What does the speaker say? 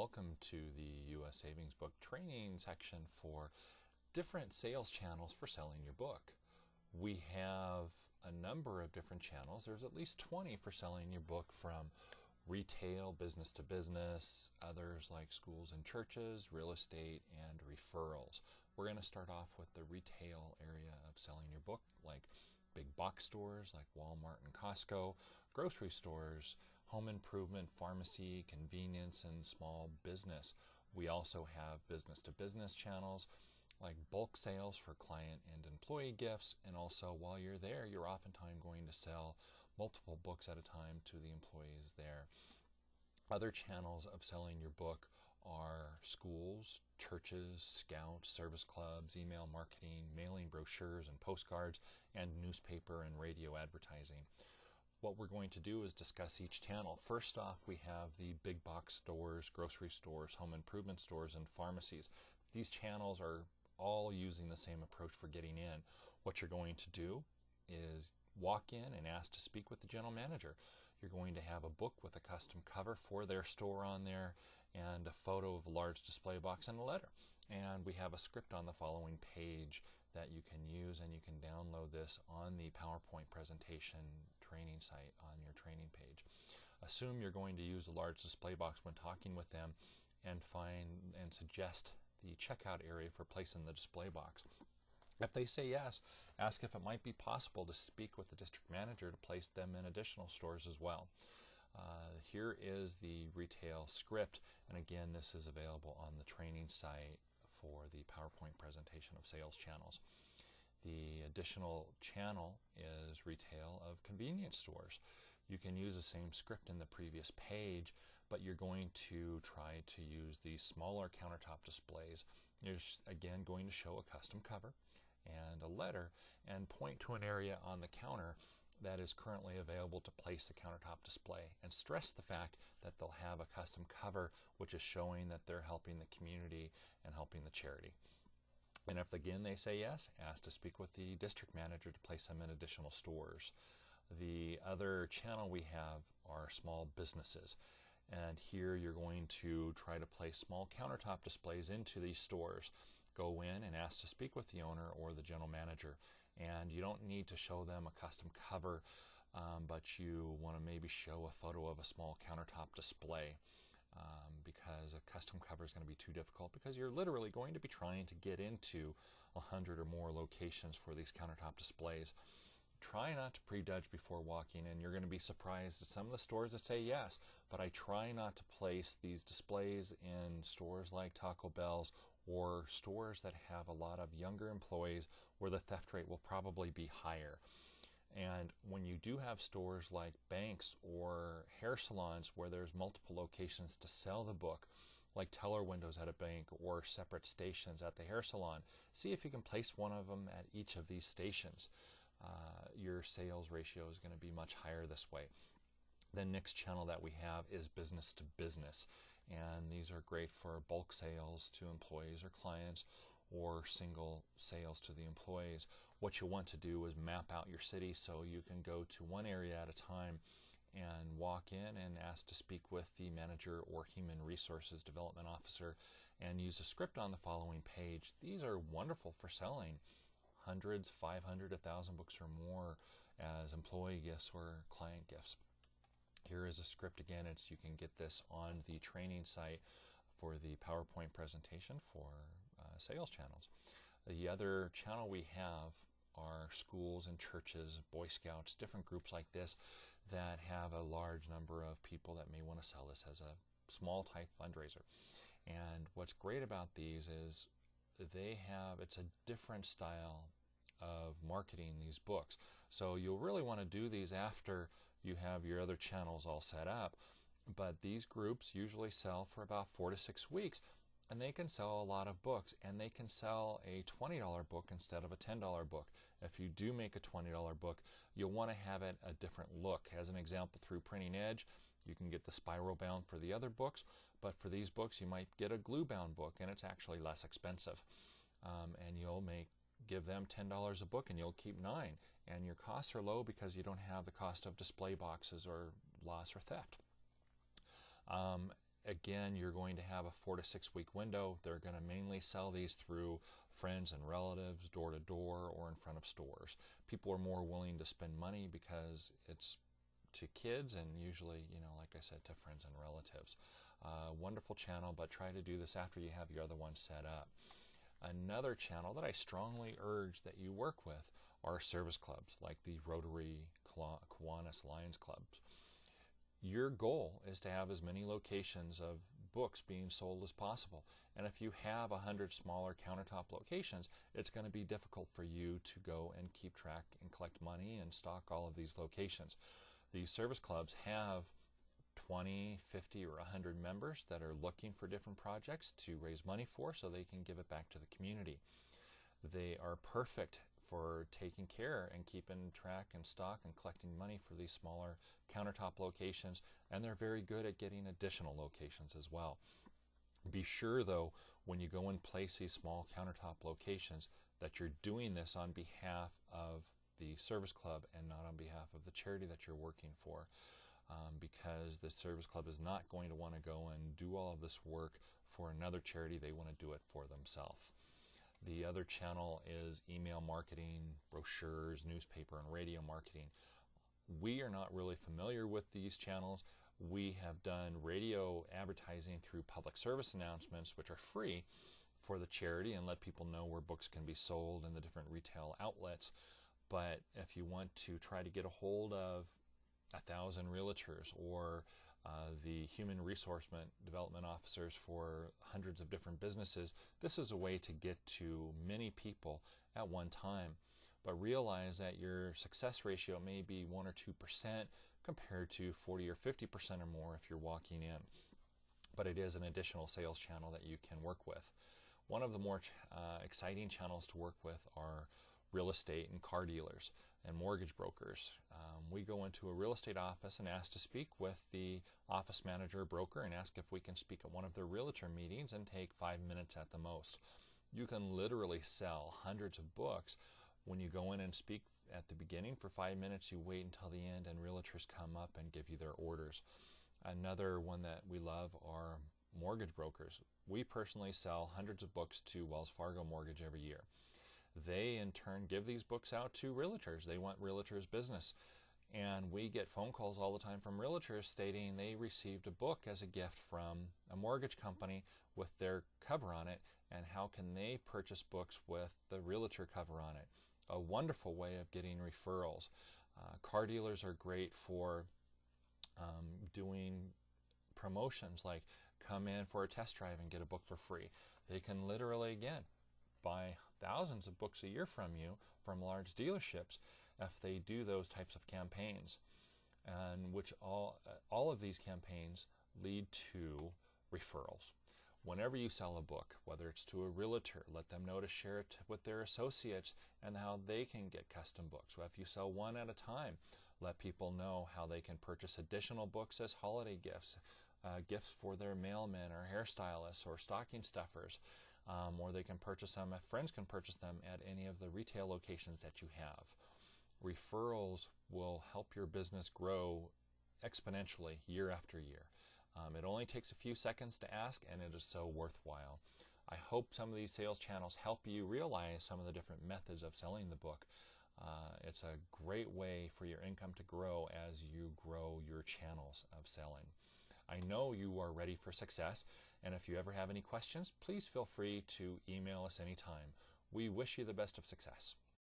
Welcome to the U.S. Savings Book training section for different sales channels for selling your book. We have a number of different channels. There's at least 20 for selling your book, from retail, business to business, others like schools and churches, real estate, and referrals. We're going to start off with the retail area of selling your book, like big box stores like Walmart and Costco, grocery stores, home improvement, pharmacy, convenience, and small business. We also have business-to-business channels like bulk sales for client and employee gifts, and also while you're there, you're oftentimes going to sell multiple books at a time to the employees there. Other channels of selling your book are schools, churches, scouts, service clubs, email marketing, mailing brochures and postcards, and newspaper and radio advertising. What we're going to do is discuss each channel. First off, we have the big box stores, grocery stores, home improvement stores, and pharmacies. These channels are all using the same approach for getting in. What you're going to do is walk in and ask to speak with the general manager. You're going to have a book with a custom cover for their store on there, and a photo of a large display box and a letter. And we have a script on the following page that you can use, and you can download this on the PowerPoint presentation training site on your training page. Assume you're going to use a large display box when talking with them, and find and suggest the checkout area for placing the display box. If they say yes, ask if it might be possible to speak with the district manager to place them in additional stores as well. Here is the retail script, and again, this is available on the training site for the PowerPoint presentation of sales channels. The additional channel is retail of convenience stores. You can use the same script in the previous page, but you're going to try to use these smaller countertop displays. You're again going to show a custom cover and a letter, and point to an area on the counter that is currently available to place the countertop display, and stress the fact that they'll have a custom cover which is showing that they're helping the community and helping the charity. And if again they say yes, ask to speak with the district manager to place them in additional stores. The other channel we have are small businesses, and here you're going to try to place small countertop displays into these stores. Go in and ask to speak with the owner or the general manager, and you don't need to show them a custom cover, but you want to maybe show a photo of a small countertop display. Because a custom cover is going to be too difficult, because you're literally going to be trying to get into 100 or more locations for these countertop displays. Try not to prejudge before walking in. You're going to be surprised at some of the stores that say yes, but I try not to place these displays in stores like Taco Bell's or stores that have a lot of younger employees, where the theft rate will probably be higher. And when you do have stores like banks or hair salons where there's multiple locations to sell the book, like teller windows at a bank or separate stations at the hair salon, see if you can place one of them at each of these stations. Your sales ratio is going to be much higher this way. The next channel that we have is business to business, and these are great for bulk sales to employees or clients, or single sales to the employees. What you want to do is map out your city so you can go to one area at a time and walk in and ask to speak with the manager or human resources development officer, and use a script on the following page. These are wonderful for selling hundreds, 500, 1,000 books or more as employee gifts or client gifts. Here is a script again. You can get this on the training site for the PowerPoint presentation for sales channels. The other channel we have are schools and churches, Boy Scouts, different groups like this that have a large number of people that may want to sell this as a small type fundraiser. And what's great about these is it's a different style of marketing these books. So you'll really want to do these after you have your other channels all set up. But these groups usually sell for about 4 to 6 weeks, and they can sell a lot of books, and they can sell a $20 book instead of a $10 book. If you do make a $20 book, you'll want to have it a different look. As an example, through Printing Edge, you can get the spiral bound for the other books, but for these books you might get a glue bound book, and it's actually less expensive. And you'll give them $10 a book, and you'll keep 9, and your costs are low because you don't have the cost of display boxes or loss or theft. Again, you're going to have a 4 to 6 week window. They're going to mainly sell these through friends and relatives, door to door, or in front of stores. People are more willing to spend money because it's to kids and usually, like I said, to friends and relatives. Wonderful channel, but try to do this after you have your other one set up. Another channel that I strongly urge that you work with are service clubs like the Rotary Kiwanis Lions Clubs. Your goal is to have as many locations of books being sold as possible. And if you have 100 smaller countertop locations, it's going to be difficult for you to go and keep track and collect money and stock all of these locations. These service clubs have 20, 50, or 100 members that are looking for different projects to raise money for so they can give it back to the community. They are perfect for taking care and keeping track and stock and collecting money for these smaller countertop locations, and they're very good at getting additional locations as well. Be sure though, when you go and place these small countertop locations, that you're doing this on behalf of the service club and not on behalf of the charity that you're working for, because the service club is not going to want to go and do all of this work for another charity. They want to do it for themselves. The other channel is email marketing, brochures, newspaper, and radio marketing. We are not really familiar with these channels. We have done radio advertising through public service announcements, which are free for the charity and let people know where books can be sold in the different retail outlets. But if you want to try to get a hold of 1,000 realtors or the human resource development officers for hundreds of different businesses, this is a way to get to many people at one time. But realize that your success ratio may be 1 or 2% compared to 40 or 50% or more if you're walking in. But it is an additional sales channel that you can work with. One of the more exciting channels to work with are real estate and car dealers and mortgage brokers. We go into a real estate office and ask to speak with the office manager or broker and ask if we can speak at one of their realtor meetings and take 5 minutes at the most. You can literally sell hundreds of books when you go in and speak at the beginning for 5 minutes. You wait until the end and realtors come up and give you their orders. Another one that we love are mortgage brokers. We personally sell hundreds of books to Wells Fargo Mortgage every year. They in turn give these books out to realtors. They want realtors' business. And we get phone calls all the time from realtors stating they received a book as a gift from a mortgage company with their cover on it, and how can they purchase books with the realtor cover on it. A wonderful way of getting referrals. Car dealers are great for doing promotions like come in for a test drive and get a book for free. They can literally, again, buy thousands of books a year from you from large dealerships if they do those types of campaigns, and which all of these campaigns lead to referrals. Whenever you sell a book, whether it's to a realtor, let them know to share it with their associates and how they can get custom books. So if you sell one at a time, let people know how they can purchase additional books as holiday gifts, gifts for their mailmen or hairstylists or stocking stuffers, or they can purchase them, if friends can purchase them at any of the retail locations that you have. Referrals will help your business grow exponentially year after year. It only takes a few seconds to ask, and it is so worthwhile. I hope some of these sales channels help you realize some of the different methods of selling the book. It's a great way for your income to grow as you grow your channels of selling. I know you are ready for success, and if you ever have any questions, please feel free to email us anytime. We wish you the best of success.